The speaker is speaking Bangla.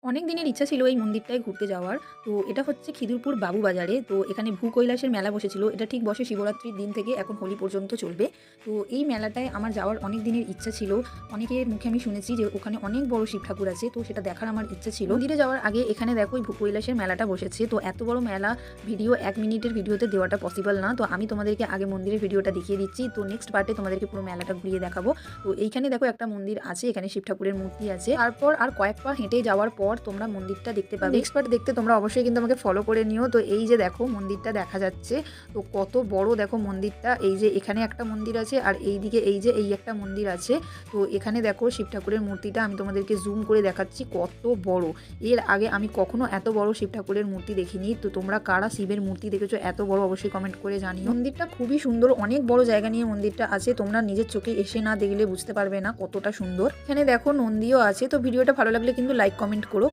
অনেক দিনের ইচ্ছা ছিল এই মন্দিরটায় ঘুরতে যাওয়ার। তো এটা হচ্ছে খিদিরপুর বাবুবাজারে। তো এখানে ভূকৈলাসের মেলা বসেছিল। এটা ঠিক বসে শিবরাত্রির দিন থেকে এখন হোলি পর্যন্ত চলবে। তো এই মেলাটায় আমার যাওয়ার অনেক দিনের ইচ্ছা ছিল। অনেকের মুখে আমি শুনেছি যে ওখানে অনেক বড় শিব ঠাকুর আছে। তো সেটা দেখার আমার ইচ্ছা ছিল। মন্দিরে যাওয়ার আগে এখানে দেখো এই ভূকৈলাসের মেলাটা বসেছে। তো এত বড় মেলা ভিডিও ১ মিনিটের ভিডিওতে দেওয়াটা পসিবল না। তো আমি তোমাদেরকে আগে মন্দিরের ভিডিওটা দেখিয়ে দিচ্ছি। তো নেক্সট পার্টে তোমাদেরকে পুরো মেলাটা ঘুরিয়ে দেখাবো। তো এইখানে দেখো একটা মন্দির আছে। এখানে শিব ঠাকুরের মূর্তি আছে। তারপর আর কয়েক পা হেঁটে যাওয়ার পর তোমরা মন্দিরটা দেখতে পাবে। নেক্সট পার্ট দেখতে তোমরা অবশ্যই কিন্তু আমাকে ফলো করে নিও। তো এই যে দেখো মন্দিরটা দেখা যাচ্ছে। তো কত বড় দেখো মন্দিরটা। এই যে এখানে একটা মন্দির আছে আর এইদিকে এই যে এই একটা মন্দির আছে। তো এখানে দেখো শিব ঠাকুরের মূর্তিটা আমি তোমাদেরকে জুম করে দেখাচ্ছি কত বড়। এর আগে আমি কখনো এত বড় শিব ঠাকুরের মূর্তি দেখিনি। তো তোমরা কারা শিবের মূর্তি দেখেছো এত বড় অবশ্যই কমেন্ট করে জানিও। মন্দিরটা খুবই সুন্দর, অনেক বড় জায়গা নিয়ে মন্দিরটা আছে। তোমরা নিজের চোখে এসে না দেখলে বুঝতে পারবে না কতটা সুন্দর। এখানে দেখো নন্দীও আছে। তো ভিডিওটা ভালো লাগলে কিন্তু লাইক কমেন্ট করো।